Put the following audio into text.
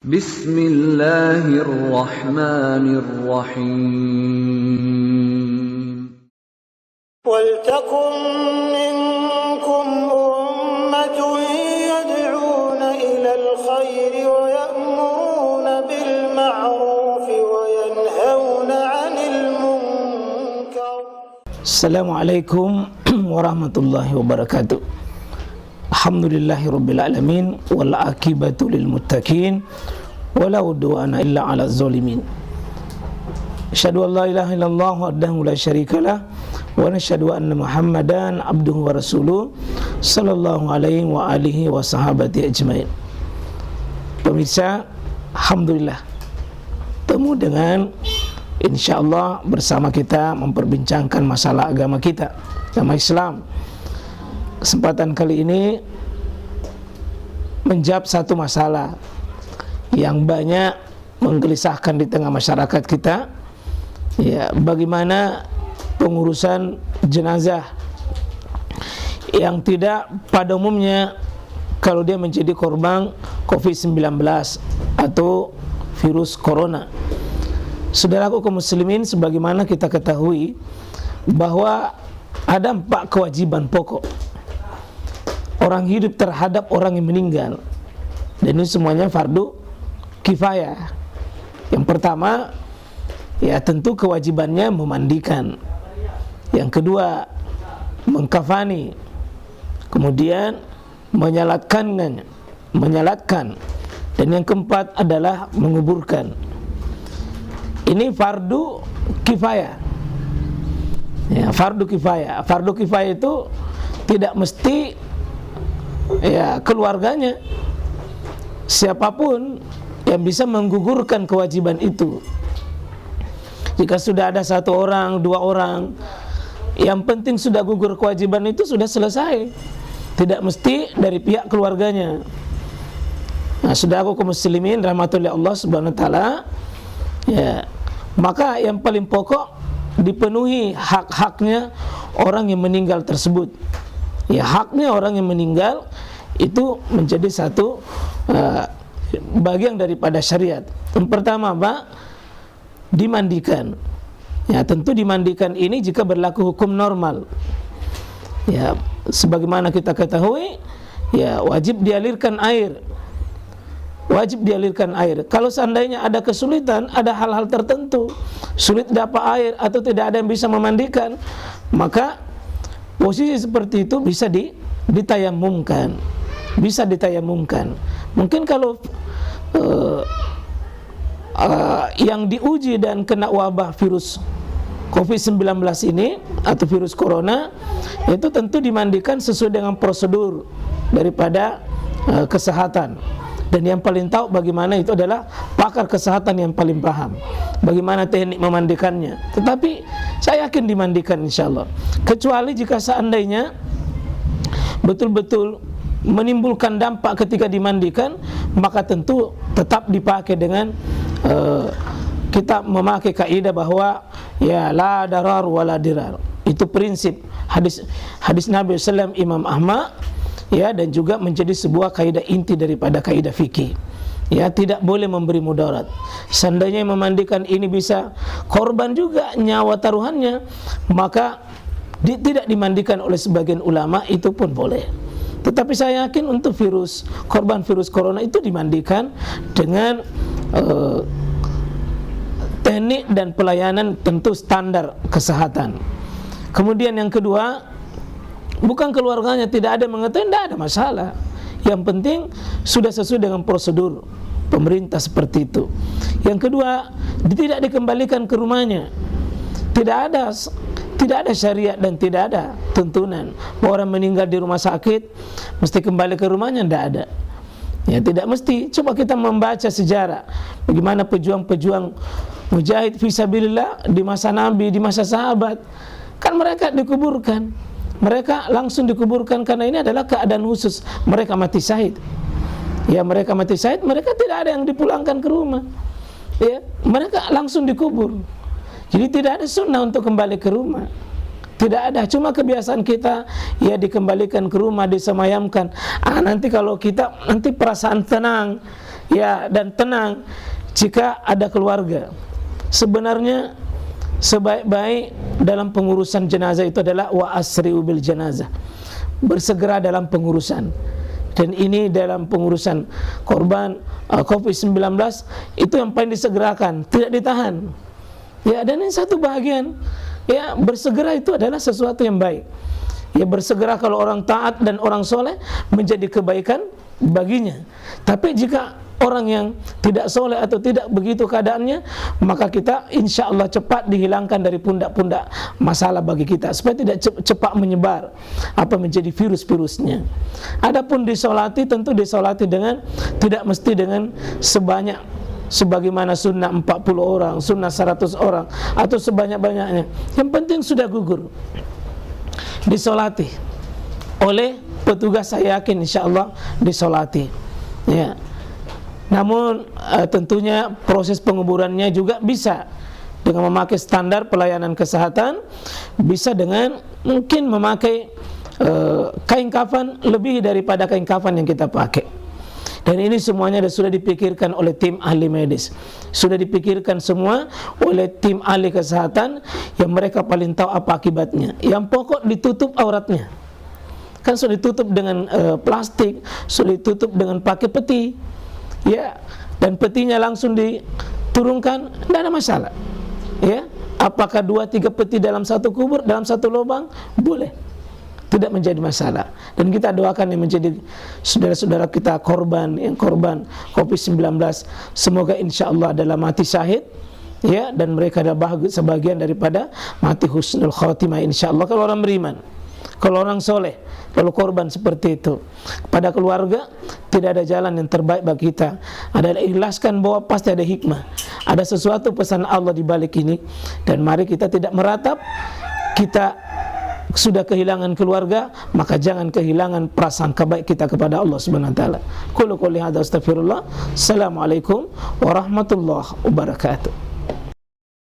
Bismillahirrahmanirrahim. وَلْتَكُنْ مِنْكُمْ أُمَّةٌ يَدْعُونَ إِلَى الْخَيْرِ وَيَأْمُرُونَ بِالْمَعْرُوفِ وَيَنْهَوْنَ عَنِ الْمُنْكَرِ. Assalamualaikum warahmatullahi wabarakatuh. Alhamdulillahirabbil alamin wal aqibatu lil muttaqin wala udwana illa 'alal zalimin. Asyhadu an la ilaha illallah wahdahu la syarikalah wa nasyhadu anna Muhammadan abduhu wa rasuluh sallallahu alaihi wa alihi wa sahabati ajmain. Pemirsa, alhamdulillah temu dengan insyaallah bersama kita memperbincangkan masalah agama kita, agama Islam. Kesempatan kali ini menjawab satu masalah yang banyak menggelisahkan di tengah masyarakat kita, ya, bagaimana pengurusan jenazah yang tidak pada umumnya kalau dia menjadi korban COVID-19 atau virus corona. Saudaraku kaum muslimin, sebagaimana kita ketahui bahwa ada 4 kewajiban pokok orang hidup terhadap orang yang meninggal, dan ini semuanya fardu kifayah. Yang pertama, ya tentu kewajibannya memandikan. Yang kedua, mengkafani. Kemudian menyalatkan. Dan yang keempat adalah menguburkan. Ini fardu kifayah. Ya, fardu kifayah. Fardu kifayah itu tidak mesti ya keluarganya, siapapun yang bisa menggugurkan kewajiban itu. Jika sudah ada 1 orang, 2 orang, yang penting sudah gugur kewajiban itu sudah selesai. Tidak mesti dari pihak keluarganya. Nah, saudaraku kaum muslimin rahmatullahi Allah subhanahu wa ta'ala, ya, maka yang paling pokok dipenuhi hak-haknya orang yang meninggal tersebut. Ya, haknya orang yang meninggal itu menjadi satu bagian daripada syariat. Yang pertama, Pak, dimandikan. Ya, tentu dimandikan ini jika berlaku hukum normal. Ya, sebagaimana kita ketahui, ya wajib dialirkan air. Wajib dialirkan air. Kalau seandainya ada kesulitan, ada hal-hal tertentu, sulit dapat air atau tidak ada yang bisa memandikan, maka posisi seperti itu bisa ditayamumkan. Bisa ditayamumkan. Mungkin kalau yang diuji dan kena wabah virus COVID-19 ini atau virus corona, itu tentu dimandikan sesuai dengan prosedur daripada kesehatan. Dan yang paling tahu bagaimana itu adalah pakar kesehatan yang paling paham bagaimana teknik memandikannya. Tetapi saya yakin dimandikan insyaallah. Kecuali jika seandainya betul-betul menimbulkan dampak ketika dimandikan, maka tentu tetap dipakai dengan kita memakai kaidah bahwa ya la darar wala dirar. Itu prinsip hadis Nabi sallallahu alaihi wasallam, Imam Ahmad, ya, dan juga menjadi sebuah kaidah inti daripada kaidah fikih. Ya, tidak boleh memberi mudarat. Seandainya memandikan ini bisa korban juga nyawa taruhannya, maka tidak dimandikan oleh sebagian ulama, itu pun boleh. Tetapi saya yakin untuk korban virus corona itu dimandikan dengan teknik dan pelayanan tentu standar kesehatan. Kemudian yang kedua, bukan keluarganya tidak ada mengetahui, tidak ada masalah. Yang penting sudah sesuai dengan prosedur pemerintah seperti itu. Yang kedua, tidak dikembalikan ke rumahnya. Tidak ada syariat dan tidak ada tuntunan bahwa orang meninggal di rumah sakit mesti kembali ke rumahnya, tidak ada. Ya, tidak mesti. Coba kita membaca sejarah bagaimana pejuang-pejuang mujahid fisabilillah di masa Nabi, di masa sahabat, kan mereka dikuburkan. Mereka langsung dikuburkan karena ini adalah keadaan khusus. Mereka mati syahid. Ya, mereka mati syahid, mereka tidak ada yang dipulangkan ke rumah. Ya, mereka langsung dikubur. Jadi tidak ada sunnah untuk kembali ke rumah. Tidak ada, cuma kebiasaan kita ya dikembalikan ke rumah, disemayamkan. Nanti kalau kita nanti perasaan tenang, Ya, dan tenang jika ada keluarga. Sebenarnya sebaik-baik dalam pengurusan jenazah itu adalah wa asri'u bil janazah, bersegera dalam pengurusan. Dan ini dalam pengurusan korban COVID-19 itu yang paling disegerakan, tidak ditahan. Ya, dan ini satu bahagian. Ya, bersegera itu adalah sesuatu yang baik. Ya, bersegera kalau orang taat dan orang soleh menjadi kebaikan baginya. Tapi jika orang yang tidak soleh atau tidak begitu keadaannya, maka kita insya Allah cepat dihilangkan dari pundak-pundak masalah bagi kita, supaya tidak cepat menyebar apa menjadi virus-virusnya. Adapun disolati, tentu disolati dengan tidak mesti dengan sebanyak sebagaimana sunnah 40 orang, sunnah 100 orang atau sebanyak-banyaknya. Yang penting sudah gugur, disolati oleh petugas, saya yakin insya Allah disolati. Ya. Namun tentunya proses penguburannya juga bisa dengan memakai standar pelayanan kesehatan, bisa dengan mungkin memakai kain kafan lebih daripada kain kafan yang kita pakai. Dan ini semuanya sudah dipikirkan oleh tim ahli medis, sudah dipikirkan semua oleh tim ahli kesehatan yang mereka paling tahu apa akibatnya. Yang pokok ditutup auratnya, kan sudah ditutup dengan plastik, sudah ditutup dengan pakai peti. Ya, dan petinya langsung diturunkan, tidak ada masalah. Ya, apakah 2-3 peti dalam satu kubur, dalam satu lubang, boleh, tidak menjadi masalah. Dan kita doakan yang menjadi saudara-saudara kita korban, yang korban COVID-19, semoga insya Allah adalah mati syahid. Ya, dan mereka adalah sebagian daripada mati husnul khatimah insya Allah. Kalau orang beriman, kalau orang soleh, kalau korban seperti itu, pada keluarga tidak ada jalan yang terbaik bagi kita. Adalah ikhlaskan bahwa pasti ada hikmah, ada sesuatu pesan Allah di balik ini. Dan mari kita tidak meratap, kita sudah kehilangan keluarga, maka jangan kehilangan prasangka baik kita kepada Allah Subhanahu wa taala. Qul qouli hadza astaghfirullah. Assalamualaikum warahmatullahi wabarakatuh.